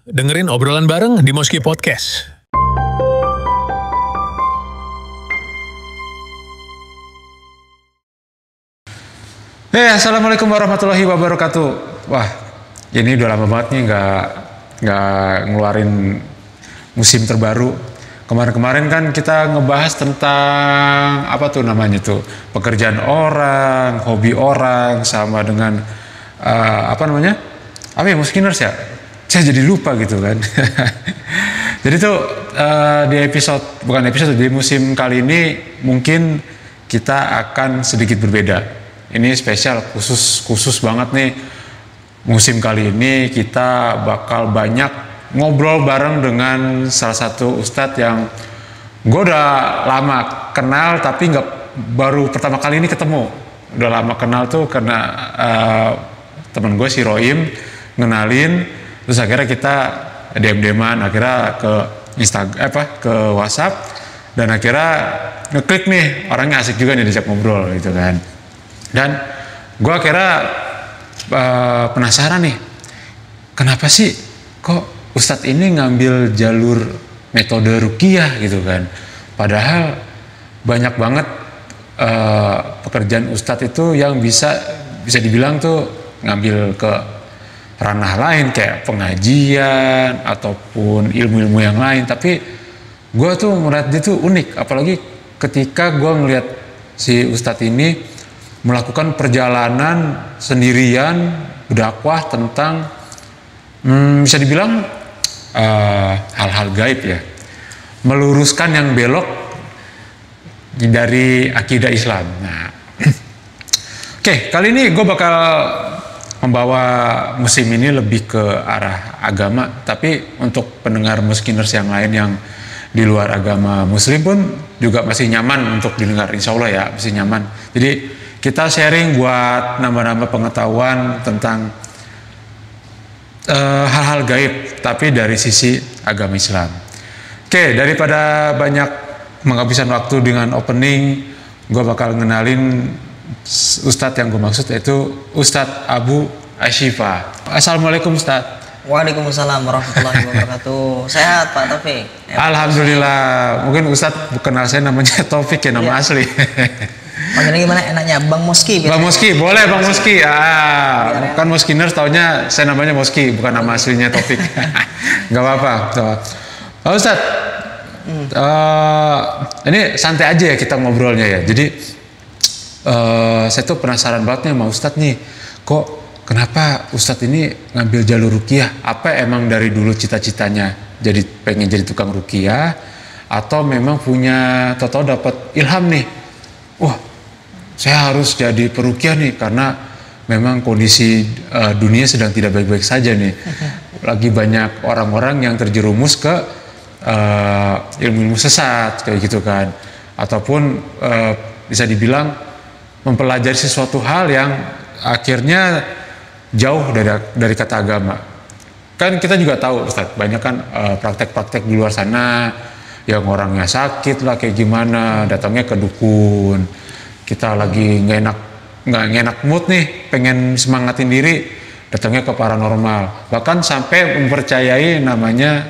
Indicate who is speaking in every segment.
Speaker 1: Dengerin obrolan bareng di Moski Podcast.
Speaker 2: Assalamualaikum warahmatullahi wabarakatuh. Wah, ini udah lama banget nih nggak ngeluarin musim terbaru. Kemarin-kemarin kan kita ngebahas tentang apa tuh namanya tuh, pekerjaan orang, hobi orang, sama dengan apa ya, Muskiners ya. Saya jadi lupa gitu kan. Jadi tuh di musim kali ini mungkin kita akan sedikit berbeda. Ini spesial, khusus banget nih. Musim kali ini kita bakal banyak ngobrol bareng dengan salah satu ustadz yang gue udah lama kenal, tapi baru pertama kali ini ketemu. Udah lama kenal tuh karena temen gue si Roim ngenalin, terus akhirnya kita DM-an, akhirnya ke ke WhatsApp, dan akhirnya ngeklik nih, orangnya asik juga nih diajak ngobrol gitu kan. Dan gue akhirnya penasaran nih, kenapa sih kok Ustadz ini ngambil jalur metode ruqyah gitu kan. Padahal banyak banget pekerjaan Ustadz itu yang bisa dibilang tuh ngambil ke ranah lain kayak pengajian ataupun ilmu-ilmu yang lain. Tapi gue tuh melihat dia tuh unik, apalagi ketika gue ngelihat si Ustadz ini melakukan perjalanan sendirian berdakwah tentang bisa dibilang hal-hal gaib ya, meluruskan yang belok dari akidah Islam. Nah, Oke, kali ini gue bakal membawa musim ini lebih ke arah agama, tapi untuk pendengar Muskiners yang lain yang di luar agama Muslim pun juga masih nyaman untuk didengar, insya Allah ya, masih nyaman. Jadi kita sharing buat nambah-nambah pengetahuan tentang hal-hal gaib, tapi dari sisi agama Islam. Oke, daripada banyak menghabiskan waktu dengan opening, gue bakal ngenalin Ustadz yang gue maksud, yaitu Ustadz Abu Ashifa. Assalamualaikum Ustadz.
Speaker 3: Waalaikumsalam warahmatullahi wabarakatuh. Sehat Pak Taufik?
Speaker 2: Alhamdulillah. Mungkin Ustadz kenal saya namanya Taufik ya, nama asli.
Speaker 3: Panggilnya gimana enaknya? Bang Moski biasanya.
Speaker 2: Bang Moski, boleh Bang Moski. Kan Moskiners taunya saya namanya Moski, bukan nama aslinya Taufik. Gak apa-apa. Pak Ustadz, ini santai aja ya kita ngobrolnya ya. Jadi saya tuh penasaran banget nih sama Ustadz nih. Kok kenapa Ustadz ini ngambil jalur ruqyah? Apa emang dari dulu cita-citanya pengen jadi tukang ruqyah, atau memang punya tahu dapat ilham nih? Wah, saya harus jadi peruqyah nih karena memang kondisi dunia sedang tidak baik-baik saja nih. Lagi banyak orang-orang yang terjerumus ke ilmu-ilmu sesat kayak gitu kan, ataupun bisa dibilang mempelajari sesuatu hal yang akhirnya jauh dari kata agama. Kan kita juga tahu Ustadz, banyak kan praktek-praktek di luar sana yang orangnya sakit lah kayak gimana, datangnya ke dukun. Kita lagi nggak enak mood nih, pengen semangatin diri, datangnya ke paranormal. Bahkan sampai mempercayai namanya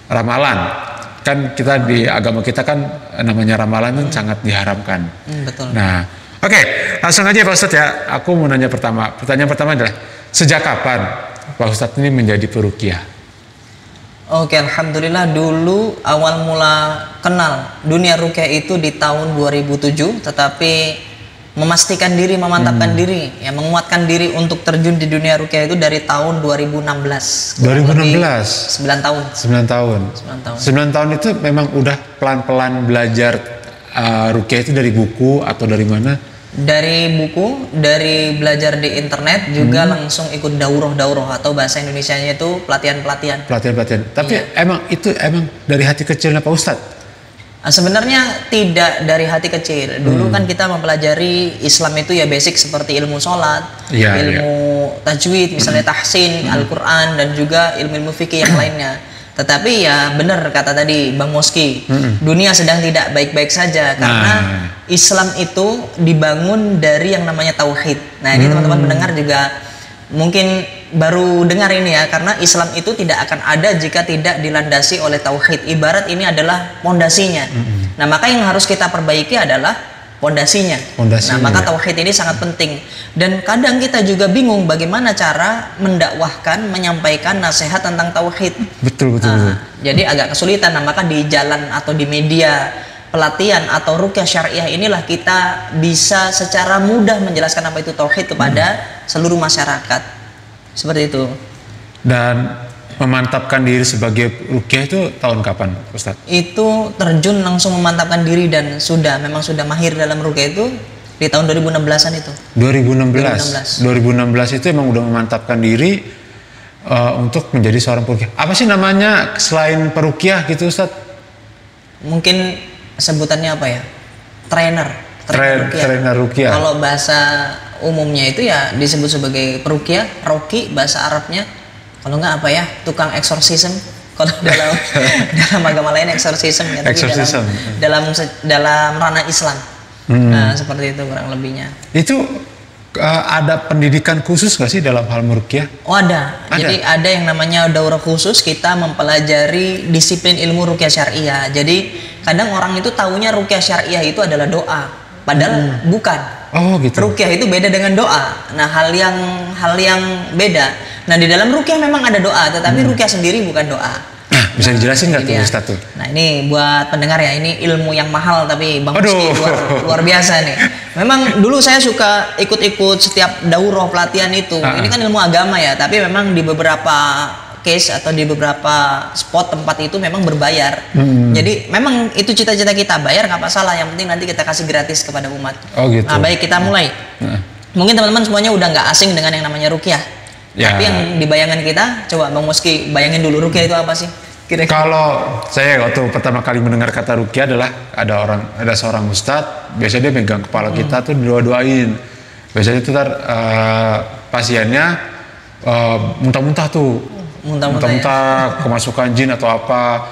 Speaker 2: ramalan. Kan kita di agama kita kan namanya ramalan kan sangat diharamkan.
Speaker 3: Betul.
Speaker 2: Nah, oke, langsung aja Pak Ustadz ya. Aku mau nanya pertanyaan pertama adalah, sejak kapan Pak Ustadz ini menjadi peruqyah?
Speaker 3: Oke, alhamdulillah dulu awal mula kenal dunia ruqyah itu di tahun 2007, tetapi memastikan diri, memantapkan diri, ya menguatkan diri untuk terjun di dunia ruqyah itu dari tahun 2016.
Speaker 2: 2016.
Speaker 3: 9 tahun.
Speaker 2: 9 tahun. 9 tahun itu memang udah pelan-pelan belajar ruqyah itu dari buku atau dari mana?
Speaker 3: Dari buku, dari belajar di internet, juga langsung ikut daurah atau bahasa Indonesianya itu pelatihan-pelatihan.
Speaker 2: Tapi emang dari hati kecilnya Pak Ustadz?
Speaker 3: Sebenarnya tidak dari hati kecil. Dulu kan kita mempelajari Islam itu ya basic seperti ilmu sholat, ilmu tajwid, misalnya tahsin, Al-Quran, dan juga ilmu-ilmu fikih yang lainnya. Tetapi ya benar kata tadi Bang Moski, dunia sedang tidak baik-baik saja karena Islam itu dibangun dari yang namanya tauhid. Nah ini teman-teman pendengar juga mungkin baru dengar ini ya, karena Islam itu tidak akan ada jika tidak dilandasi oleh tauhid. Ibarat ini adalah pondasinya. Nah, maka yang harus kita perbaiki adalah pondasinya. Nah, maka tauhid ini sangat penting. Dan kadang kita juga bingung bagaimana cara mendakwahkan, menyampaikan nasihat tentang tauhid.
Speaker 2: Betul.
Speaker 3: Jadi agak kesulitan. Nah, maka di jalan atau di media pelatihan atau ruqyah syariah inilah kita bisa secara mudah menjelaskan apa itu tauhid kepada seluruh masyarakat. Seperti itu. Dan
Speaker 2: memantapkan diri sebagai ruqyah itu tahun kapan, Ustadz?
Speaker 3: Itu terjun langsung memantapkan diri dan memang sudah mahir dalam ruqyah itu di tahun 2016-an itu.
Speaker 2: 2016 itu emang udah memantapkan diri untuk menjadi seorang peruqyah. Apa sih namanya selain peruqyah gitu, Ustadz?
Speaker 3: Mungkin sebutannya apa ya? Trainer ruqyah. Kalau bahasa umumnya itu ya disebut sebagai peruqyah, roki bahasa Arabnya. Kalau enggak apa ya? Tukang eksorsisme. Kalau dalam agama lain eksorsisme ya, tapi dalam ranah Islam. Nah, seperti itu kurang lebihnya.
Speaker 2: Itu ada pendidikan khusus nggak sih dalam hal meruqyah?
Speaker 3: Oh, ada. Jadi ada yang namanya daurah khusus, kita mempelajari disiplin ilmu ruqyah syariah. Jadi kadang orang itu taunya ruqyah syariah itu adalah doa, padahal bukan.
Speaker 2: Oh gitu.
Speaker 3: Ruqyah itu beda dengan doa. Nah, hal yang beda. Nah, di dalam ruqyah memang ada doa, tetapi ruqyah sendiri bukan doa.
Speaker 2: Nah, bisa dijelasin nggak tuh Ustaz tuh?
Speaker 3: Nah, ini buat pendengar ya, ini ilmu yang mahal tapi Bang Muski luar biasa nih. Memang dulu saya suka ikut-ikut setiap daurah pelatihan itu. Ini kan ilmu agama ya, tapi memang di beberapa case atau di beberapa spot tempat itu memang berbayar. Jadi memang itu cita-cita kita, bayar nggak masalah, yang penting nanti kita kasih gratis kepada umat.
Speaker 2: Oh gitu.
Speaker 3: Nah, baik, kita mulai. Mungkin teman-teman semuanya udah nggak asing dengan yang namanya ruqyah. Ya. Tapi yang di bayangan kita, coba Bang Muski bayangin dulu ruqyah itu apa sih? Kira-kira.
Speaker 2: Kalau saya waktu pertama kali mendengar kata ruqyah adalah ada seorang ustadz, biasanya dia megang kepala kita tuh doain. Biasanya itu pasiennya muntah-muntah tuh. Muntah-muntah, kemasukan jin atau apa.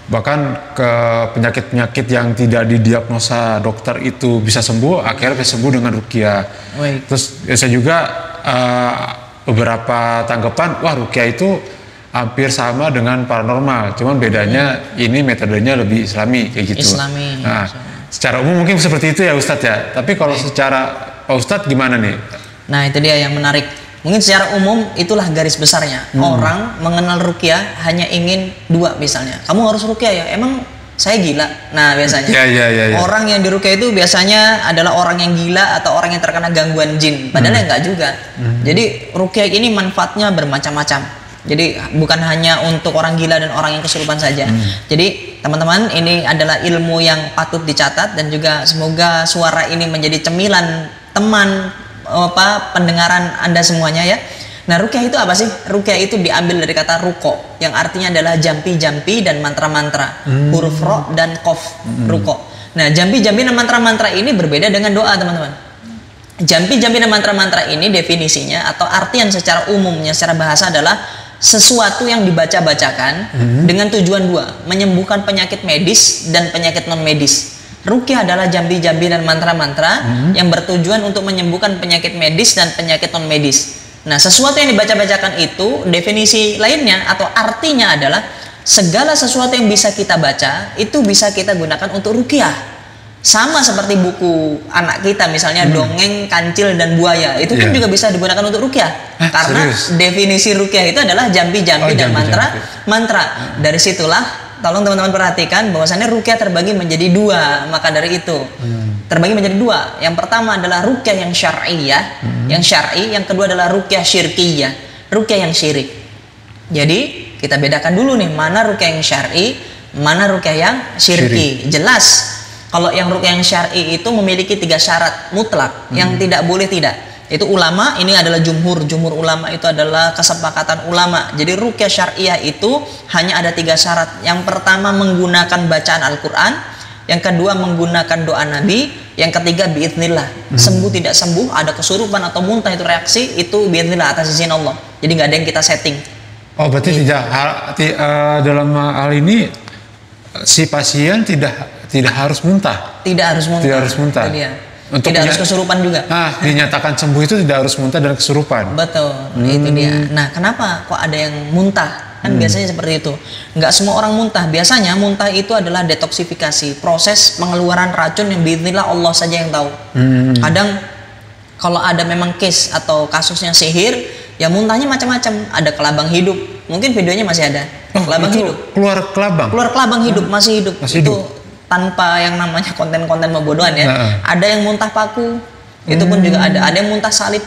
Speaker 2: Bahkan ke penyakit-penyakit yang tidak didiagnosa dokter itu bisa sembuh, akhirnya bisa sembuh dengan ruqyah. Terus saya juga beberapa tanggapan, wah ruqyah itu hampir sama dengan paranormal, cuman bedanya ini metodenya lebih islami kayak gitu. Nah, secara umum mungkin seperti itu ya Ustadz ya. Tapi kalau secara Pak Ustadz gimana nih?
Speaker 3: Nah, itu dia yang menarik. Mungkin secara umum itulah garis besarnya. Orang mengenal ruqyah hanya ingin dua, misalnya. Kamu harus ruqyah ya? Emang saya gila? Nah, biasanya. Ya. Orang yang diruqyah itu biasanya adalah orang yang gila atau orang yang terkena gangguan jin. Padahal enggak juga. Jadi ruqyah ini manfaatnya bermacam-macam. Jadi bukan hanya untuk orang gila dan orang yang kesurupan saja. Jadi teman-teman, ini adalah ilmu yang patut dicatat dan juga semoga suara ini menjadi cemilan teman pendengaran Anda semuanya ya. Nah, ruqyah itu apa sih? Ruqyah itu diambil dari kata ruko, yang artinya adalah jampi-jampi dan mantra-mantra. Huruf ro dan qaf, ruko. Nah, jampi-jampi dan mantra-mantra ini berbeda dengan doa, teman-teman. Jampi-jampi dan mantra-mantra ini definisinya atau artian secara umumnya secara bahasa adalah sesuatu yang dibaca-bacakan dengan tujuan dua, menyembuhkan penyakit medis dan penyakit non medis. Ruqyah adalah jambi-jambi dan mantra-mantra yang bertujuan untuk menyembuhkan penyakit medis dan penyakit non medis. Nah, sesuatu yang dibaca-bacakan itu definisi lainnya atau artinya adalah segala sesuatu yang bisa kita baca itu bisa kita gunakan untuk ruqyah. Sama seperti buku anak kita misalnya dongeng kancil dan buaya, itu pun juga bisa digunakan untuk ruqyah. Karena definisi ruqyah itu adalah jambi-jambi dan mantra. Dari situlah tolong teman-teman perhatikan bahwasannya ruqyah terbagi menjadi dua. Maka dari itu terbagi menjadi dua. Yang pertama adalah ruqyah yang syar'iyah, yang syar'i. Yang kedua adalah ruqyah syirkiyah, ruqyah yang syirik. Jadi kita bedakan dulu nih, mana ruqyah yang syar'i, mana ruqyah yang syirki. Jelas kalau yang ruqyah yang syar'i itu memiliki 3 syarat mutlak yang tidak boleh tidak. Itu ulama, ini adalah jumhur ulama, itu adalah kesepakatan ulama. Jadi ruqyah syariah itu hanya ada 3 syarat. Yang pertama menggunakan bacaan Al-Quran, yang kedua menggunakan doa Nabi, yang ketiga biiznillah. Sembuh tidak sembuh, ada kesurupan atau muntah itu reaksi, itu biiznillah atas izin Allah. Jadi nggak ada yang kita setting.
Speaker 2: Oh, berarti dalam hal ini si pasien tidak harus muntah.
Speaker 3: Tidak harus muntah.
Speaker 2: Tidak harus muntah.
Speaker 3: tidak harus kesurupan juga.
Speaker 2: Dinyatakan sembuh itu tidak harus muntah dan kesurupan.
Speaker 3: Betul, itu dia. Nah, kenapa kok ada yang muntah? Kan biasanya seperti itu. Nggak semua orang muntah. Biasanya muntah itu adalah detoksifikasi, proses pengeluaran racun yang biiznillah Allah saja yang tahu. Kadang kalau ada memang case atau kasusnya sihir, ya muntahnya macam-macam. Ada kelabang hidup, mungkin videonya masih ada. Kelabang hidup.
Speaker 2: Keluar kelabang
Speaker 3: Hidup, masih hidup. Itu tanpa yang namanya konten-konten pembodohan ya. Ada yang muntah paku, itu pun juga ada. Ada yang muntah salib.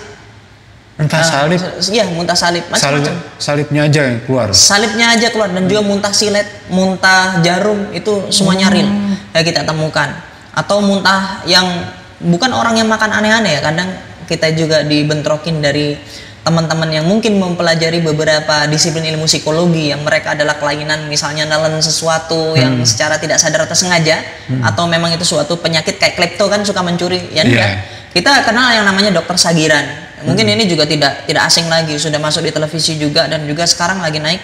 Speaker 2: Salib?
Speaker 3: Iya, muntah salib. Macam-macam.
Speaker 2: Salibnya aja yang keluar?
Speaker 3: Salibnya aja keluar. Dan juga muntah silet, muntah jarum, itu semuanya real yang kita temukan. Atau muntah yang bukan orang yang makan aneh-aneh ya. Kadang kita juga dibentrokin dari teman-teman yang mungkin mempelajari beberapa disiplin ilmu psikologi yang mereka adalah kelainan, misalnya nelen sesuatu yang secara tidak sadar atau sengaja, atau memang itu suatu penyakit kayak klepto kan, suka mencuri ya. Kita kenal yang namanya dokter Sagiran. Mungkin ini juga tidak asing lagi, sudah masuk di televisi juga dan juga sekarang lagi naik.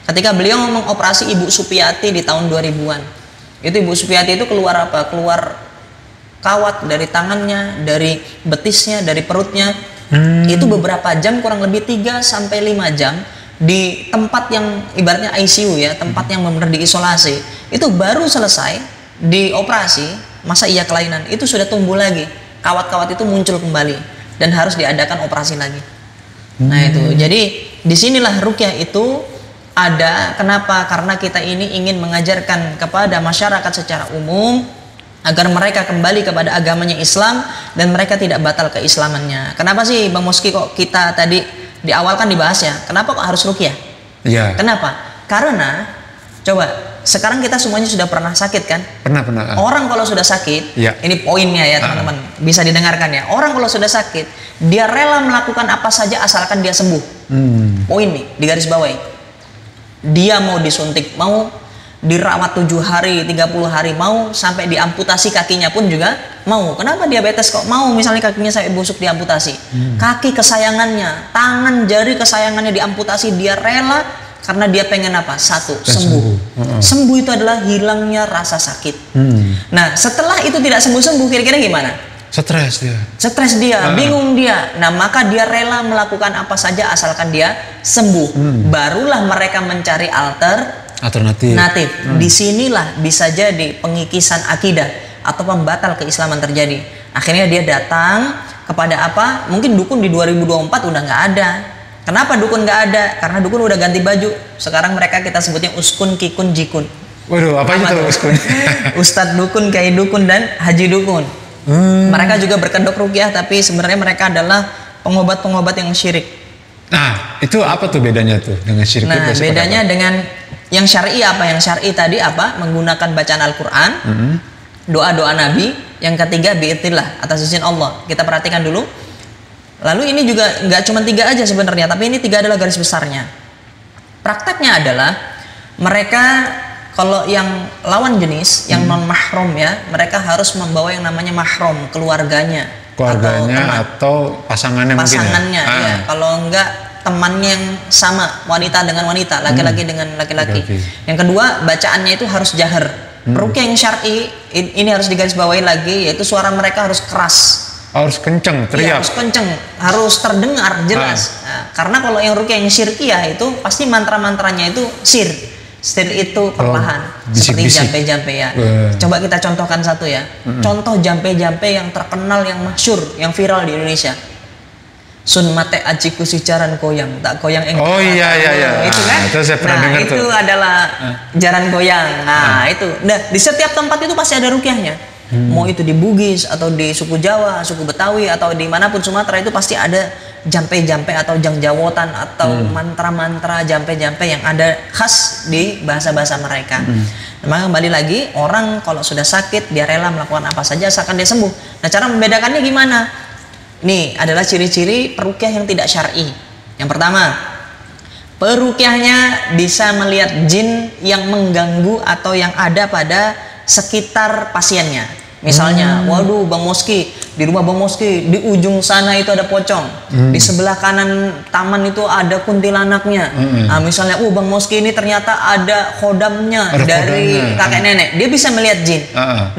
Speaker 3: Ketika beliau mengoperasi Ibu Supiati di tahun 2000-an. Itu Ibu Supiati itu keluar apa? Keluar kawat dari tangannya, dari betisnya, dari perutnya. Itu beberapa jam, kurang lebih 3 sampai 5 jam di tempat yang ibaratnya ICU ya, tempat yang benar diisolasi. Itu baru selesai dioperasi, masa iya kelainan, itu sudah tumbuh lagi. Kawat-kawat itu muncul kembali dan harus diadakan operasi lagi. Nah itu, jadi disinilah ruqyah itu ada. Kenapa? Karena kita ini ingin mengajarkan kepada masyarakat secara umum agar mereka kembali kepada agamanya Islam dan mereka tidak batal keislamannya. Kenapa sih Bang Moski kok kita tadi di awal kan dibahas ya, kenapa kok harus ruqyah? Iya. Kenapa? Karena coba sekarang kita semuanya sudah pernah sakit kan? Pernah. Orang kalau sudah sakit, ini poinnya ya teman-teman, bisa didengarkan ya. Orang kalau sudah sakit, dia rela melakukan apa saja asalkan dia sembuh. Poin nih, digaris bawahi. Dia mau disuntik, mau dirawat 7 hari, 30 hari, mau sampai diamputasi kakinya pun juga mau. Kenapa diabetes kok mau? Misalnya kakinya sampai busuk diamputasi. Kaki kesayangannya, tangan, jari kesayangannya diamputasi, dia rela. Karena dia pengen apa? Satu, sembuh. Sembuh itu adalah hilangnya rasa sakit. Nah, setelah itu tidak sembuh-sembuh, kira-kira gimana? Stres dia, bingung dia. Nah, maka dia rela melakukan apa saja asalkan dia sembuh. Barulah mereka mencari alternatif. Disinilah bisa jadi pengikisan akidah atau pembatal keislaman terjadi. Akhirnya dia datang kepada apa? Mungkin dukun di 2024 udah nggak ada. Kenapa dukun nggak ada? Karena dukun udah ganti baju. Sekarang mereka kita sebutnya uskun, kikun, jikun.
Speaker 2: Waduh, apa itu uskun?
Speaker 3: Ustadz dukun, kiai dukun, dan haji dukun. Mereka juga berkedok ruqyah, tapi sebenarnya mereka adalah pengobat-pengobat yang syirik.
Speaker 2: Nah, itu apa tuh bedanya tuh dengan syirik?
Speaker 3: Nah, bedanya dengan yang syar'i apa? Yang syar'i tadi apa? Menggunakan bacaan Al-Quran, doa-doa Nabi. Yang ketiga, bi'idznillah, atas izin Allah. Kita perhatikan dulu. Lalu ini juga nggak cuma 3 aja sebenarnya, tapi ini 3 adalah garis besarnya. Prakteknya adalah mereka kalau yang lawan jenis, yang non mahram ya, mereka harus membawa yang namanya mahram, keluarganya atau pasangannya mungkin ya. Kalau enggak temannya yang sama, wanita dengan wanita, laki-laki dengan laki-laki. Yang kedua, bacaannya itu harus jahar. Ruqyah yang syar'i ini harus digarisbawahi lagi, yaitu suara mereka harus keras.
Speaker 2: Harus kenceng, teriak.
Speaker 3: Harus kenceng, harus terdengar jelas. Nah, karena kalau yang ruqyah yang syirkiyah itu pasti mantra-mantranya itu sir itu perlahan, seperti jampe-jampe ya. Coba kita contohkan satu ya. Contoh jampe-jampe yang terkenal, yang masyhur, yang viral di Indonesia. Sun mate ajiku si jaran goyang, tak goyang engkau.
Speaker 2: Oh iya.
Speaker 3: Itu kan?
Speaker 2: Itu saya pernah dengar
Speaker 3: itu
Speaker 2: tuh.
Speaker 3: adalah jaran goyang. Nah, itu. Nah, di setiap tempat itu pasti ada ruqyahnya. Mau itu di Bugis atau di suku Jawa, suku Betawi atau dimanapun Sumatera, itu pasti ada jampe-jampe atau jangjawotan atau mantra-mantra jampe-jampe yang ada khas di bahasa-bahasa mereka. Maka kembali lagi, orang kalau sudah sakit dia rela melakukan apa saja asalkan dia sembuh. Nah, cara membedakannya gimana? Ini adalah ciri-ciri peruqyah yang tidak syar'i. Yang pertama, peruqyahnya bisa melihat jin yang mengganggu atau yang ada pada sekitar pasiennya. Misalnya, waduh Bang Moski, di rumah Bang Moski di ujung sana itu ada pocong, di sebelah kanan taman itu ada kuntilanaknya. Nah, misalnya, Bang Moski ini ternyata ada khodamnya dari kakek nenek, dia bisa melihat jin.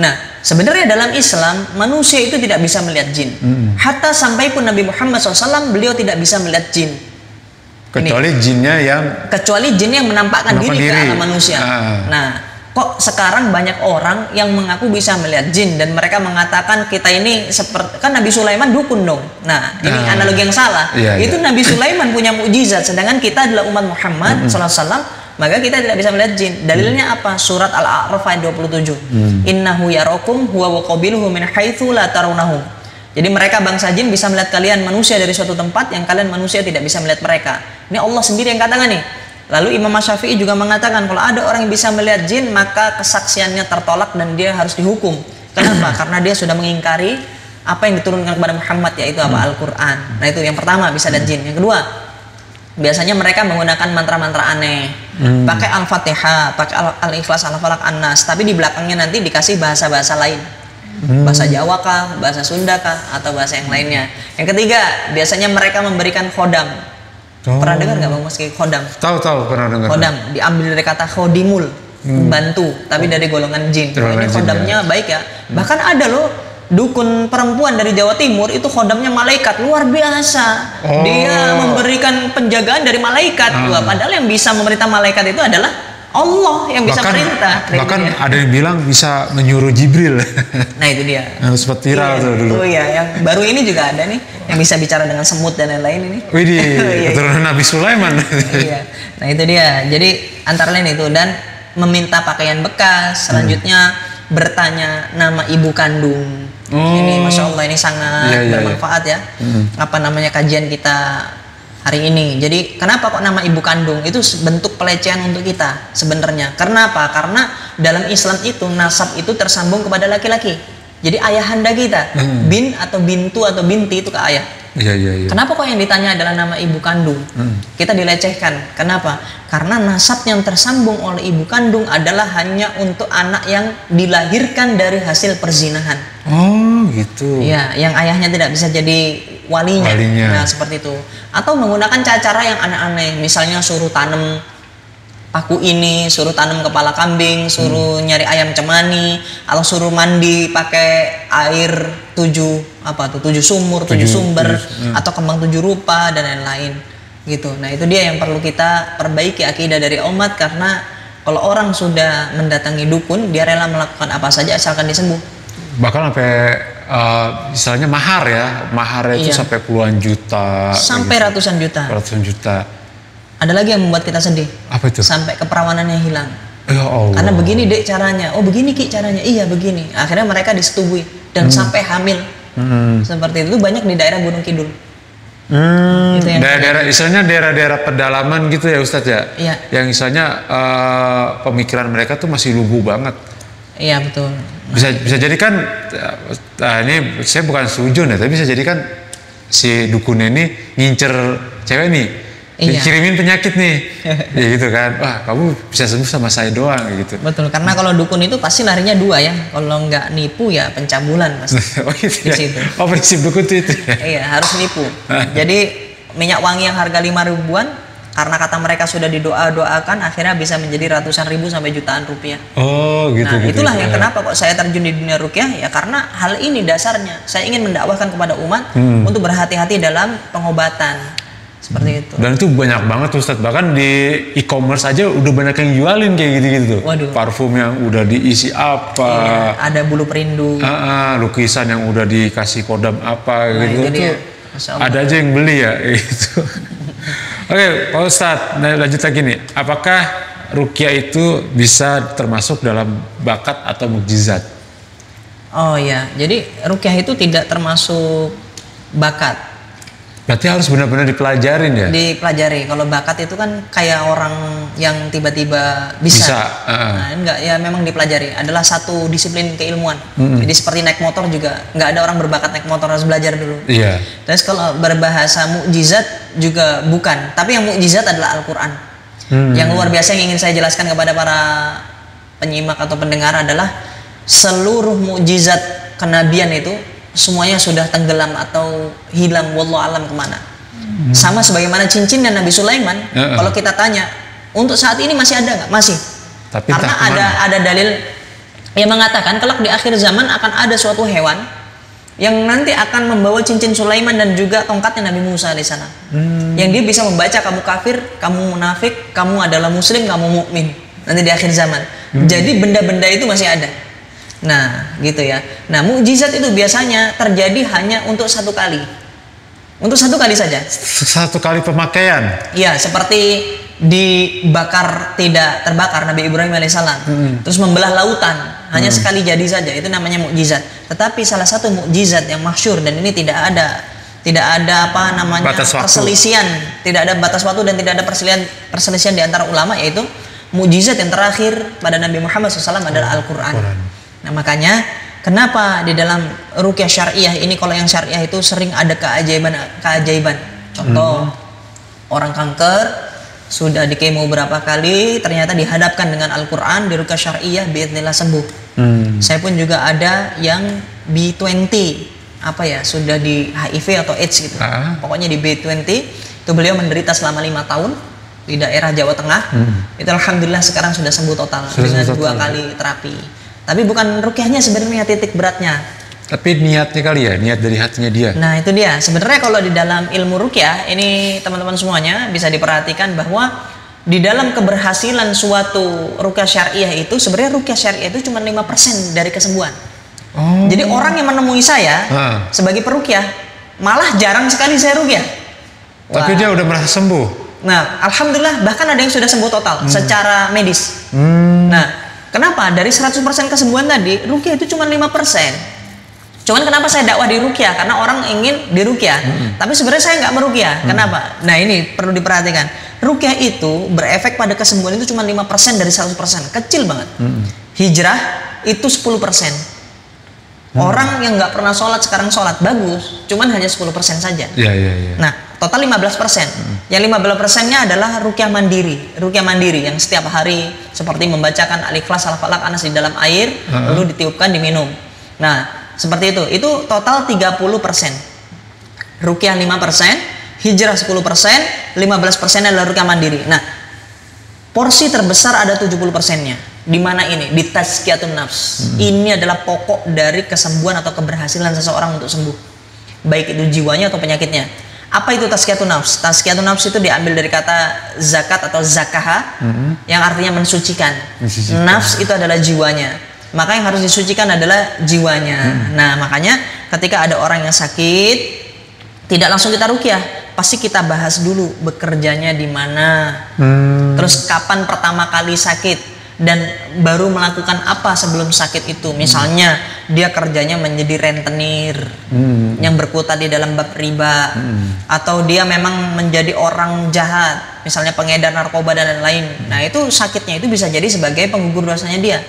Speaker 3: Nah, sebenarnya dalam Islam manusia itu tidak bisa melihat jin. Hatta sampai pun Nabi Muhammad SAW beliau tidak bisa melihat jin.
Speaker 2: Kecuali jin yang menampakkan diri ke alam manusia.
Speaker 3: Nah, kok sekarang banyak orang yang mengaku bisa melihat jin dan mereka mengatakan kita ini seperti, kan Nabi Sulaiman dukun dong. Nah, ini analogi yang salah. Itu Nabi Sulaiman punya mukjizat, sedangkan kita adalah umat Muhammad SAW, maka kita tidak bisa melihat jin. Dalilnya apa? Surat Al-A'raf ayat 27. Innahu yarakum huwa wa qabiluhu min haitsu la tarunnahum. Jadi mereka bangsa jin bisa melihat kalian manusia dari suatu tempat yang kalian manusia tidak bisa melihat mereka. Ini Allah sendiri yang katakan nih. Lalu Imam Syafi'i juga mengatakan kalau ada orang yang bisa melihat jin maka kesaksiannya tertolak dan dia harus dihukum. Kenapa? Karena dia sudah mengingkari apa yang diturunkan kepada Muhammad, yaitu apa? Al-Quran. Nah itu yang pertama, bisa lihat jin. Yang kedua, biasanya mereka menggunakan mantra-mantra aneh, pakai Al-Fatihah, pakai Al-Ikhlas, Al-Falaq, An-Nas, tapi di belakangnya nanti dikasih bahasa-bahasa lain. Bahasa Jawa kah, bahasa Sunda kah, atau bahasa yang lainnya. Yang ketiga, biasanya mereka memberikan khodam. Pernah dengar nggak Bang Meski khodam?
Speaker 2: Tahu pernah dengar.
Speaker 3: Khodam diambil dari kata khodimul, bantu, tapi dari golongan jin. Ini khodamnya baik ya. Bahkan ada loh dukun perempuan dari Jawa Timur itu khodamnya malaikat, luar biasa. Dia memberikan penjagaan dari malaikat. Wah, padahal yang bisa memerintah malaikat itu adalah Allah yang bisa perintah.
Speaker 2: Bahkan ada yang bilang bisa menyuruh Jibril.
Speaker 3: Nah itu dia.
Speaker 2: Sempat viral tuh dulu.
Speaker 3: Oh iya, yang baru ini juga ada nih yang bisa bicara dengan semut dan lain-lain ini.
Speaker 2: Widih, keturunan Nabi Sulaiman.
Speaker 3: Iya. Nah itu dia. Jadi antara lain itu, dan meminta pakaian bekas. Selanjutnya bertanya nama ibu kandung. Ini Masya Allah, ini sangat bermanfaat ya. Apa namanya kajian kita hari ini. Jadi kenapa kok nama ibu kandung? Itu bentuk pelecehan untuk kita sebenarnya. Karena apa? Karena dalam Islam itu nasab itu tersambung kepada laki-laki. Jadi ayahanda kita, bin atau bintu atau binti itu ke ayah.
Speaker 2: Iya.
Speaker 3: Kenapa kok yang ditanya adalah nama ibu kandung? Kita dilecehkan. Kenapa? Karena nasab yang tersambung oleh ibu kandung adalah hanya untuk anak yang dilahirkan dari hasil perzinahan.
Speaker 2: Oh gitu.
Speaker 3: Iya, yang ayahnya tidak bisa jadi walinya. Nah seperti itu. Atau menggunakan cara-cara yang aneh-aneh, misalnya suruh tanam paku ini, suruh tanam kepala kambing, suruh nyari ayam cemani, atau suruh mandi pakai air 7 sumur, 7 sumber, atau kembang 7 rupa dan lain-lain gitu. Nah itu dia yang perlu kita perbaiki akidah dari umat, karena kalau orang sudah mendatangi dukun, dia rela melakukan apa saja asalkan disembuh.
Speaker 2: Bahkan sampai misalnya mahar itu sampai puluhan juta,
Speaker 3: sampai
Speaker 2: gitu. ratusan juta.
Speaker 3: Ada lagi yang membuat kita sedih.
Speaker 2: Apa itu?
Speaker 3: Sampai keperawanannya hilang.
Speaker 2: Ya Allah.
Speaker 3: Karena begini dek caranya, oh begini Ki caranya, iya begini. Akhirnya mereka disetubui dan sampai hamil. Seperti itu banyak di daerah Gunung Kidul. Itu daerah-daerah pedalaman gitu ya Ustadz ya. Iya.
Speaker 2: Yang misalnya pemikiran mereka tuh masih lugu banget.
Speaker 3: Iya betul.
Speaker 2: Bisa jadi kan, ini saya bukan setuju nih, tapi bisa jadi kan si dukun ini ngincer cewek nih. Dikirimin penyakit nih, ya gitu kan. Wah, kamu bisa sembuh sama saya doang gitu.
Speaker 3: Betul, karena kalau dukun itu pasti larinya dua ya. Kalau nggak nipu ya pencabulan pasti.
Speaker 2: Oh gitu ya. Oh prinsip dukun itu ya.
Speaker 3: Iya, harus nipu. Jadi minyak wangi yang harga 5 ribuan, karena kata mereka sudah didoa-doakan, akhirnya bisa menjadi ratusan ribu sampai jutaan rupiah.
Speaker 2: Oh gitu.
Speaker 3: Nah itulah yang kenapa kok saya terjun di dunia ruqyah, ya karena hal ini dasarnya. Saya ingin mendakwahkan kepada umat untuk berhati-hati dalam pengobatan. Seperti itu.
Speaker 2: Dan itu banyak banget Ustadz, bahkan di e-commerce aja udah banyak yang jualin kayak gitu-gitu.
Speaker 3: Waduh.
Speaker 2: Parfum yang udah diisi apa?
Speaker 3: Iya, ada bulu perindu.
Speaker 2: Lukisan yang udah dikasih kodam apa gitu.
Speaker 3: Itu
Speaker 2: ada aja yang beli ya gitu. Oke, Pak Ustadz, lanjut lagi nih. Apakah ruqyah itu bisa termasuk dalam bakat atau mukjizat?
Speaker 3: Oh ya, jadi ruqyah itu tidak termasuk bakat.
Speaker 2: Berarti harus benar-benar dipelajarin ya?
Speaker 3: Dipelajari. Kalau bakat itu kan kayak orang yang tiba-tiba bisa. Nah, enggak, ya memang dipelajari. Adalah satu disiplin keilmuan. Jadi seperti naik motor juga, nggak ada orang berbakat naik motor, harus belajar dulu.
Speaker 2: Iya.
Speaker 3: Terus kalau berbahasa mukjizat juga bukan. Tapi yang mukjizat adalah Al-Quran. Yang luar biasa yang ingin saya jelaskan kepada para penyimak atau pendengar adalah seluruh mukjizat kenabian itu semuanya sudah tenggelam atau hilang, wallahu alam kemana. Sama sebagaimana cincin dan Nabi Sulaiman. Kalau kita tanya, untuk saat ini masih ada nggak? Masih.
Speaker 2: Tapi
Speaker 3: karena ada dalil Ia mengatakan kelak di akhir zaman akan ada suatu hewan yang nanti akan membawa cincin Sulaiman dan juga tongkatnya Nabi Musa alaihissalam. Yang dia bisa membaca kamu kafir, kamu munafik, kamu adalah muslim, kamu mukmin. Nanti di akhir zaman. Jadi benda-benda itu masih ada. Nah, gitu ya. Nah, mukjizat itu biasanya terjadi hanya untuk satu kali. Untuk satu kali saja.
Speaker 2: Satu kali pemakaian.
Speaker 3: Iya, seperti dibakar tidak terbakar Nabi Ibrahim alaihissalam. Terus membelah lautan hanya sekali jadi saja, itu namanya mukjizat. Tetapi salah satu mukjizat yang masyhur dan ini tidak ada apa namanya perselisihan, tidak ada batas waktu dan tidak ada perselisihan di antara ulama, yaitu mukjizat yang terakhir pada Nabi Muhammad SAW adalah Al-Quran. Nah, makanya kenapa di dalam ruqyah syariah ini, kalau yang syariah itu sering ada keajaiban. Contoh, orang kanker sudah di kemo berapa kali, ternyata dihadapkan dengan Al-Quran di ruqyah syariah, biidznillah sembuh. Saya pun juga ada yang B20, sudah di HIV atau AIDS gitu. Pokoknya di B20 itu beliau menderita selama 5 tahun di daerah Jawa Tengah. Itu alhamdulillah sekarang sudah sembuh total dengan 2 kali terapi. Tapi bukan ruqyahnya sebenarnya titik beratnya.
Speaker 2: Tapi niatnya kali ya, niat dari hatinya dia.
Speaker 3: Nah, itu dia. Sebenarnya kalau di dalam ilmu ruqyah ini teman-teman semuanya bisa diperhatikan bahwa di dalam keberhasilan suatu ruqyah syariah itu sebenarnya ruqyah syariah itu cuma 5% dari kesembuhan. Jadi orang yang menemui saya sebagai peruqyah malah jarang sekali saya ruqyah.
Speaker 2: Tapi dia udah merasa sembuh.
Speaker 3: Nah, alhamdulillah bahkan ada yang sudah sembuh total secara medis. Nah, kenapa? Dari 100% kesembuhan tadi, ruqyah itu cuma 5%. Cuman kenapa saya dakwah di ruqyah? Karena orang ingin di ruqyah. Tapi sebenarnya saya nggak meruqyah. Kenapa? Nah, ini perlu diperhatikan. Ruqyah itu berefek pada kesembuhan itu cuma 5% dari 100%. Kecil banget. Hijrah itu 10%. Orang yang nggak pernah sholat sekarang sholat, bagus. Cuman hanya 10% saja. Nah, total 15%. Yang 15%-nya adalah ruqyah mandiri. Ruqyah mandiri yang setiap hari seperti membacakan Al-Ikhlas, Al-Falaq, An-Nas di dalam air, lalu ditiupkan, diminum. Nah, seperti itu. Itu total 30%. Ruqyah 5%, hijrah 10%, 15% adalah ruqyah mandiri. Nah, porsi terbesar ada 70%-nya. Di mana ini? Di tazkiyatun nafs. Ini adalah pokok dari kesembuhan atau keberhasilan seseorang untuk sembuh. Baik itu jiwanya atau penyakitnya. Apa itu tazkiyatun nafs? Tazkiyatun nafs itu diambil dari kata zakat atau zakaha, yang artinya mensucikan. Nafs itu adalah jiwanya. Maka yang harus disucikan adalah jiwanya. Nah, makanya ketika ada orang yang sakit, tidak langsung kita ruqyah, pasti kita bahas dulu bekerjanya di mana, terus kapan pertama kali sakit, dan baru melakukan apa sebelum sakit itu. Misalnya dia kerjanya menjadi rentenir yang berkutat di dalam bab riba, atau dia memang menjadi orang jahat, misalnya pengedar narkoba dan lain-lain. Nah, itu sakitnya itu bisa jadi sebagai penggugur dosanya dia.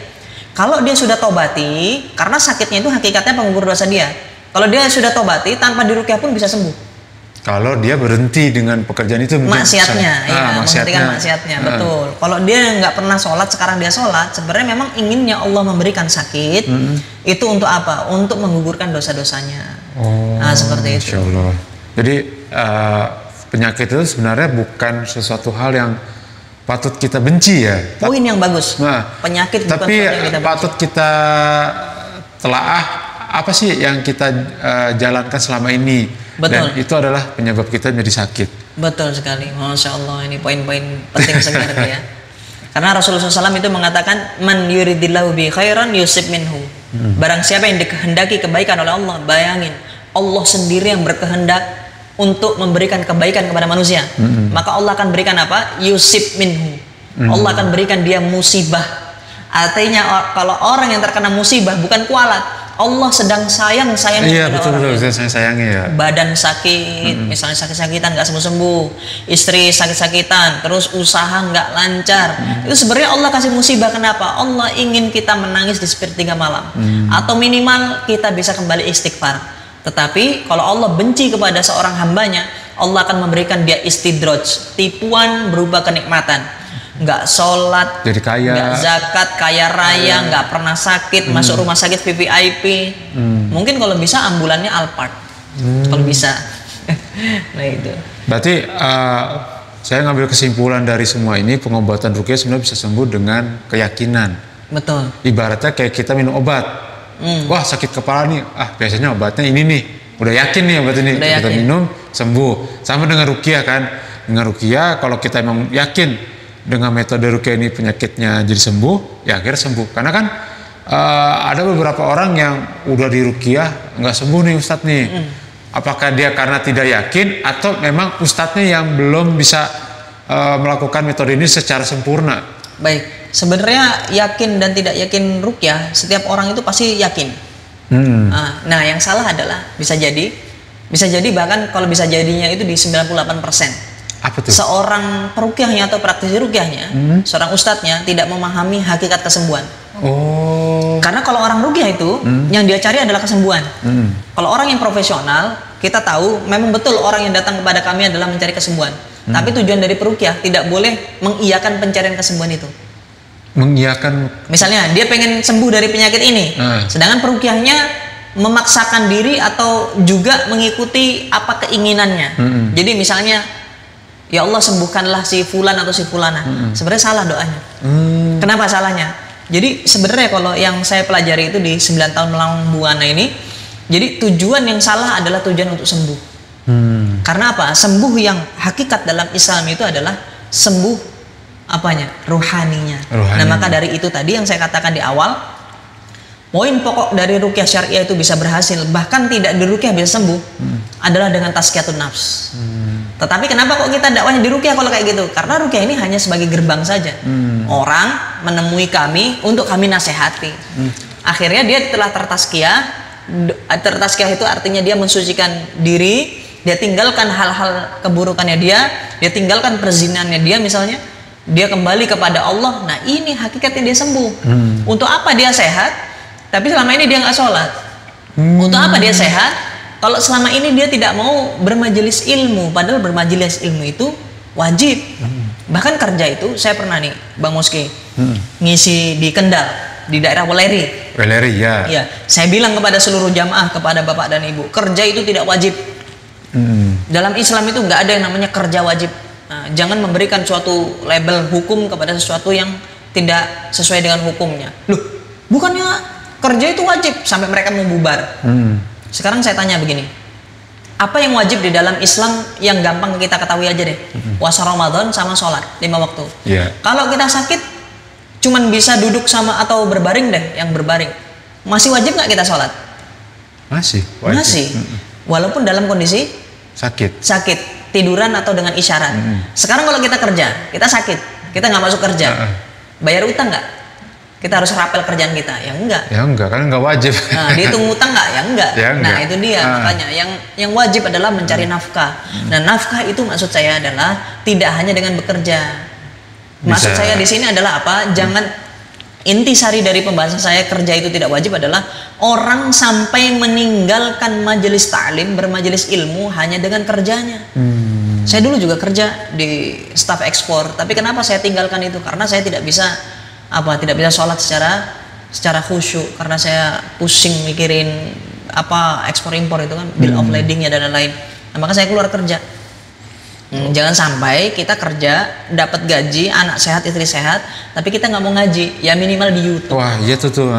Speaker 3: Kalau dia sudah tobati, karena sakitnya itu hakikatnya penggugur dosa dia. Kalau dia sudah tobati, tanpa diruqyah pun bisa sembuh.
Speaker 2: Kalau dia berhenti dengan pekerjaan itu,
Speaker 3: maksiatnya, menghentikan maksiatnya, betul. Kalau dia nggak pernah sholat, sekarang dia sholat, sebenarnya memang inginnya Allah memberikan sakit, itu untuk apa? Untuk menggugurkan dosa-dosanya. Nah, seperti itu.
Speaker 2: Insya Allah. Jadi penyakit itu sebenarnya bukan sesuatu hal yang patut kita benci ya.
Speaker 3: Poin yang bagus. Nah, penyakit bukan
Speaker 2: tapi
Speaker 3: yang kita
Speaker 2: patut
Speaker 3: benci.
Speaker 2: kita telaah apa sih yang kita jalankan selama ini.
Speaker 3: Betul.
Speaker 2: Dan itu adalah penyebab kita menjadi sakit.
Speaker 3: Betul sekali. Masya Allah, ini poin-poin penting sebenarnya ya. Karena Rasulullah SAW itu mengatakan, man yuridillahu bi khairan yusib minhu. Barang siapa yang dikehendaki kebaikan oleh Allah, bayangin, Allah sendiri yang berkehendak untuk memberikan kebaikan kepada manusia, maka Allah akan berikan apa? Yusib minhu. Allah akan berikan dia musibah. Artinya kalau orang yang terkena musibah bukan kualat, Allah sedang sayang
Speaker 2: iya, betul, saya sayangi ya.
Speaker 3: Badan sakit, misalnya sakit-sakitan nggak sembuh-sembuh, istri sakit-sakitan, terus usaha nggak lancar, itu sebenarnya Allah kasih musibah. Kenapa? Allah ingin kita menangis di sepertiga malam, atau minimal kita bisa kembali istighfar. Tetapi kalau Allah benci kepada seorang hambanya, Allah akan memberikan dia istidraj, tipuan berupa kenikmatan. Nggak sholat,
Speaker 2: jadi kaya,
Speaker 3: nggak zakat, kaya raya, nggak pernah sakit, masuk rumah sakit VVIP. Mungkin kalau bisa ambulannya Alphard, kalau bisa. Nah itu.
Speaker 2: Berarti saya ngambil kesimpulan dari semua ini, pengobatan ruqyah sebenarnya bisa sembuh dengan keyakinan.
Speaker 3: Betul.
Speaker 2: Ibaratnya kayak kita minum obat. Wah sakit kepala nih, biasanya obatnya ini nih. Udah yakin nih obat ini, kita minum sembuh. Sama dengan ruqyah kan. Dengan ruqyah kalau kita emang yakin dengan metode ruqyah ini penyakitnya jadi sembuh, ya akhirnya sembuh. Karena kan ada beberapa orang yang udah di ruqyah nggak sembuh nih Ustadz nih. Apakah dia karena tidak yakin atau memang Ustadznya yang belum bisa melakukan metode ini secara sempurna?
Speaker 3: Baik, sebenarnya yakin dan tidak yakin ruqyah, setiap orang itu pasti yakin. Nah, yang salah adalah bisa jadi bahkan kalau bisa jadinya itu di 98%.
Speaker 2: Apa tuh?
Speaker 3: Seorang peruqyahnya atau praktisi ruqyahnya, seorang ustadznya tidak memahami hakikat kesembuhan. Karena kalau orang ruqyah itu yang dia cari adalah kesembuhan. Kalau orang yang profesional, kita tahu memang betul orang yang datang kepada kami adalah mencari kesembuhan. Tapi tujuan dari peruqyah tidak boleh mengiyakan pencarian kesembuhan itu.
Speaker 2: Mengiyakan,
Speaker 3: misalnya dia pengen sembuh dari penyakit ini, sedangkan peruqyahnya memaksakan diri atau juga mengikuti apa keinginannya. Jadi misalnya, ya Allah sembuhkanlah si fulan atau si fulana. Sebenarnya salah doanya. Kenapa salahnya? Jadi sebenarnya kalau yang saya pelajari itu di 9 tahun melawan buana ini, jadi tujuan yang salah adalah tujuan untuk sembuh. Karena apa? Sembuh yang hakikat dalam Islam itu adalah sembuh apanya? Ruhaninya. Nah maka dari itu tadi yang saya katakan di awal, poin pokok dari ruqyah syariah itu bisa berhasil, bahkan tidak di ruqyah bisa sembuh, adalah dengan tazkiyatun nafs. Tetapi kenapa kok kita dakwahnya di ruqyah kalau kayak gitu? Karena ruqyah ini hanya sebagai gerbang saja. Orang menemui kami untuk kami nasihati. Akhirnya dia telah tertazkiyah. Tertazkiyah itu artinya dia mensucikan diri, dia tinggalkan hal-hal keburukannya dia tinggalkan perzinannya dia misalnya, dia kembali kepada Allah. Nah ini hakikatnya dia sembuh. Untuk apa dia sehat? Tapi selama ini dia nggak sholat. Untuk apa dia sehat? Kalau selama ini dia tidak mau bermajelis ilmu, padahal bermajelis ilmu itu wajib. Bahkan kerja itu, saya pernah nih, Bang Moski, ngisi di Kendal, di daerah Weleri.
Speaker 2: Weleri, ya.
Speaker 3: Ya, saya bilang kepada seluruh jamaah, kepada bapak dan ibu, kerja itu tidak wajib. Dalam Islam itu nggak ada yang namanya kerja wajib. Nah, jangan memberikan suatu label hukum kepada sesuatu yang tidak sesuai dengan hukumnya. Loh, bukannya kerja itu wajib sampai mereka mau bubar. Sekarang saya tanya begini, apa yang wajib di dalam Islam yang gampang kita ketahui aja deh? Puasa Ramadan sama sholat 5 waktu. Kalau kita sakit, cuman bisa duduk sama atau berbaring deh, yang berbaring. Masih wajib nggak kita sholat?
Speaker 2: Masih.
Speaker 3: Walaupun dalam kondisi sakit, tiduran atau dengan isyarat. Sekarang kalau kita kerja, kita sakit, kita nggak masuk kerja, bayar utang nggak? Kita harus rapel kerjaan kita, ya enggak?
Speaker 2: Ya enggak, karena enggak wajib.
Speaker 3: Nah, dihitung utang enggak? Ya enggak. Nah, itu dia makanya yang wajib adalah mencari nafkah. Nah, nafkah itu maksud saya adalah tidak hanya dengan bekerja. Maksud saya di sini adalah apa? Jangan intisari dari pembahasan saya kerja itu tidak wajib adalah orang sampai meninggalkan majelis ta'lim, bermajelis ilmu hanya dengan kerjanya. Saya dulu juga kerja di staf ekspor, tapi kenapa saya tinggalkan itu? Karena saya tidak bisa sholat secara khusyuk karena saya pusing mikirin ekspor impor itu kan, bill of ladingnya dan lain-lain. Nah, maka saya keluar kerja. Jangan sampai kita kerja dapat gaji, anak sehat, istri sehat, tapi kita nggak mau ngaji, ya minimal di YouTube.
Speaker 2: Wah iya tuh.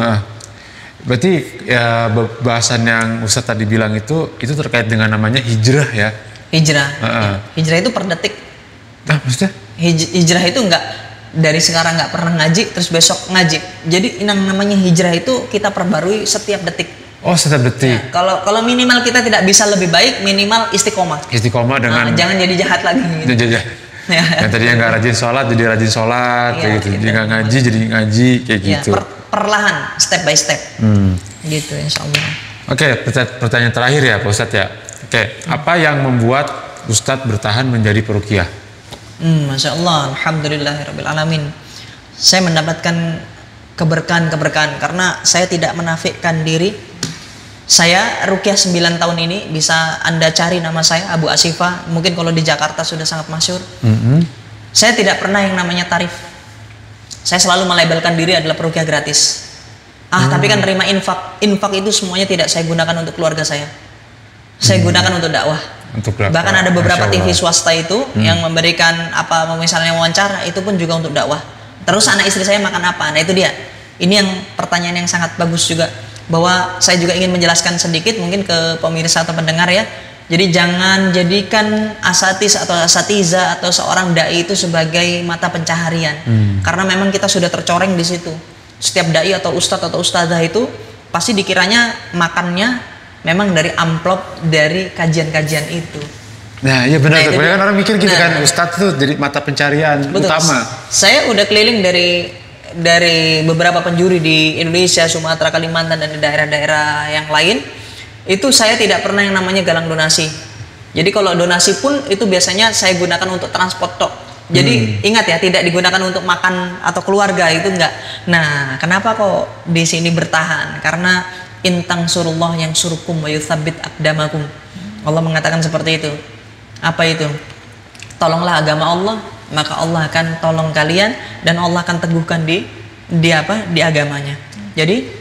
Speaker 2: Berarti ya bahasan yang Ustadz tadi bilang itu terkait dengan namanya hijrah ya.
Speaker 3: Hijrah. Hijrah itu per detik.
Speaker 2: Nah maksudnya?
Speaker 3: Hijrah itu nggak dari sekarang nggak pernah ngaji terus besok ngaji. Jadi yang namanya hijrah itu kita perbarui setiap detik.
Speaker 2: Oh setiap detik.
Speaker 3: Ya, kalau minimal kita tidak bisa lebih baik, minimal istiqomah.
Speaker 2: Istiqomah dengan
Speaker 3: jangan jadi jahat lagi. Gitu.
Speaker 2: Yang tadinya nggak rajin sholat jadi rajin sholat, kayak gitu. Jadi nggak ngaji jadi ngaji kayak gitu.
Speaker 3: Perlahan, step by step. Gitu insya Allah. Oke,
Speaker 2: pertanyaan terakhir ya Pak Ustadz ya. Apa yang membuat Ustadz bertahan menjadi peruqyah?
Speaker 3: Masya Allah, alhamdulillahirabbil alamin. Saya mendapatkan keberkahan karena saya tidak menafikan diri. Saya ruqyah 9 tahun ini, bisa Anda cari nama saya Abu Asifah. Mungkin kalau di Jakarta sudah sangat masyhur. Saya tidak pernah yang namanya tarif. Saya selalu melabelkan diri adalah peruqyah gratis. Tapi kan terima infak. Infak itu semuanya tidak saya gunakan untuk keluarga saya. Saya gunakan untuk dakwah. Bahkan ada beberapa TV swasta itu yang memberikan misalnya wawancara, itu pun juga untuk dakwah. Terus anak istri saya makan apa? Nah itu dia. Ini yang pertanyaan yang sangat bagus juga, bahwa saya juga ingin menjelaskan sedikit mungkin ke pemirsa atau pendengar ya. Jadi jangan jadikan asatis atau asatiza atau seorang dai itu sebagai mata pencaharian. Karena memang kita sudah tercoreng di situ. Setiap dai atau ustadz atau ustadzah itu pasti dikiranya makannya memang dari amplop dari kajian-kajian itu.
Speaker 2: Nah iya benar, kebanyakan orang mikir gitu kan, ustadz itu jadi mata pencarian utama. Saya
Speaker 3: udah keliling dari beberapa penjuri di Indonesia, Sumatera, Kalimantan, dan di daerah-daerah yang lain. Itu saya tidak pernah yang namanya galang donasi. Jadi kalau donasi pun itu biasanya saya gunakan untuk transport tok. Jadi ingat ya, tidak digunakan untuk makan atau keluarga, itu enggak. Nah, kenapa kok di sini bertahan? Karena intang surullah yang surukum wa yutsabbit aqdamakum. Allah mengatakan seperti itu. Apa itu? Tolonglah agama Allah, maka Allah akan tolong kalian dan Allah akan teguhkan di agamanya. Jadi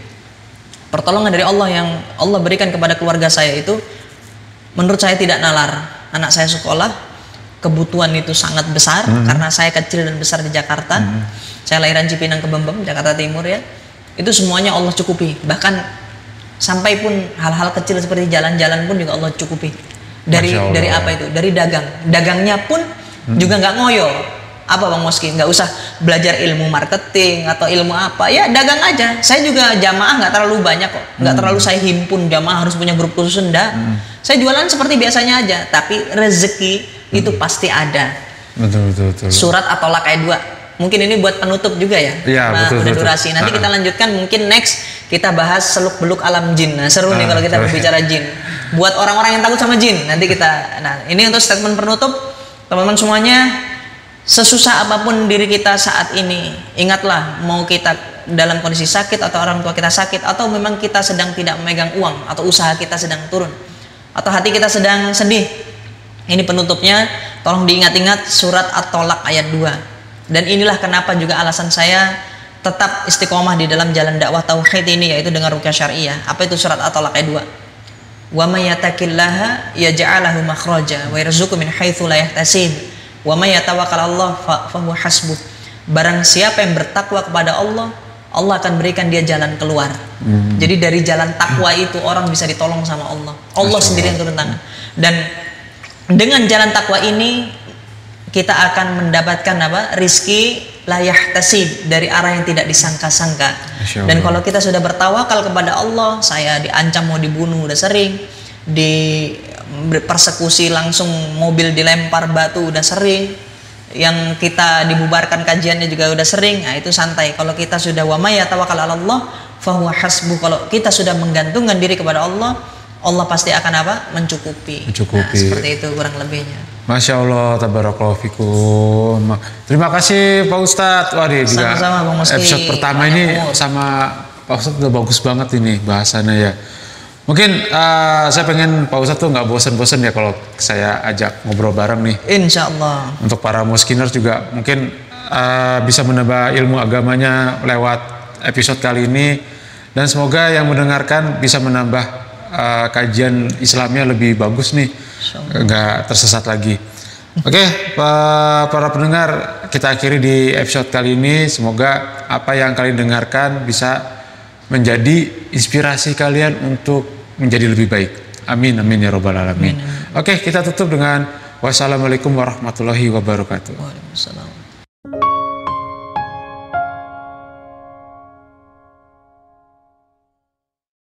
Speaker 3: pertolongan dari Allah yang Allah berikan kepada keluarga saya itu menurut saya tidak nalar. Anak saya sekolah, kebutuhan itu sangat besar karena saya kecil dan besar di Jakarta. Saya lahiran Cipinang Kebembem, Jakarta Timur ya. Itu semuanya Allah cukupi. Bahkan sampai pun hal-hal kecil seperti jalan-jalan pun juga Allah cukupi. Dari apa itu? Dari dagang. Dagangnya pun juga nggak ngoyo. Apa Bang Moski? Nggak usah belajar ilmu marketing atau ilmu apa, ya dagang aja. Saya juga jamaah nggak terlalu banyak kok, nggak terlalu saya himpun jamaah harus punya grup khusus, enggak. Saya jualan seperti biasanya aja, tapi rezeki itu pasti ada.
Speaker 2: Betul.
Speaker 3: Surat At-Tolak ayat 2. Mungkin ini buat penutup juga ya.
Speaker 2: Iya, betul.
Speaker 3: Durasi. Nanti kita lanjutkan, mungkin next kita bahas seluk beluk alam jin. Nah, seru nih kalau kita berbicara jin. Buat orang-orang yang takut sama jin, nanti kita. Nah, ini untuk statement penutup, teman-teman semuanya. Sesusah apapun diri kita saat ini, ingatlah, mau kita dalam kondisi sakit atau orang tua kita sakit, atau memang kita sedang tidak memegang uang, atau usaha kita sedang turun, atau hati kita sedang sedih. Ini penutupnya, tolong diingat-ingat surat At-Tolak ayat 2. Dan inilah kenapa juga alasan saya tetap istiqomah di dalam jalan dakwah tauhid ini, yaitu dengan ruqyah syariah. Apa itu surat At-Tolak ayat 2? Wa may yattaqillaha yaj'al lahu makhraja wa yarzuqhu min haitsu la yahtasib. Wa may yatawakkal 'ala Allah fa huwa hasbuh. Barang siapa yang bertakwa kepada Allah, Allah akan berikan dia jalan keluar. Jadi dari jalan takwa itu orang bisa ditolong sama Allah. Allah sendiri yang turun tangan. Dan dengan jalan takwa ini kita akan mendapatkan apa? Rizki la yahtasib, dari arah yang tidak disangka-sangka. Dan kalau kita sudah bertawakal kepada Allah, saya diancam mau dibunuh udah sering, persekusi langsung mobil dilempar batu udah sering, yang kita dibubarkan kajiannya juga udah sering. Nah itu santai. Kalau kita sudah wa may yatawakkal 'ala Allah fa huwa hasbuh, kalau kita sudah menggantungkan diri kepada Allah, Allah pasti akan apa? Mencukupi. Nah, seperti itu kurang lebihnya.
Speaker 2: Masya Allah, tabarakallahu fikum. Terima kasih Pak Ustadz. Wah dia juga episode pertama ini sama Pak Ustadz udah bagus banget ini bahasannya ya. Mungkin saya pengen Pak Ustadz tuh nggak bosen-bosen ya kalau saya ajak ngobrol bareng nih.
Speaker 3: Insya Allah.
Speaker 2: Untuk para muskiners juga mungkin bisa menambah ilmu agamanya lewat episode kali ini. Dan semoga yang mendengarkan bisa menambah kajian Islamnya lebih bagus nih. Nggak tersesat lagi. Oke, para pendengar, kita akhiri di episode kali ini. Semoga apa yang kalian dengarkan bisa menjadi inspirasi kalian untuk menjadi lebih baik. Amin, amin ya robbal alamin. Oke, kita tutup dengan wassalamualaikum warahmatullahi wabarakatuh.
Speaker 3: Waalaikumsalam.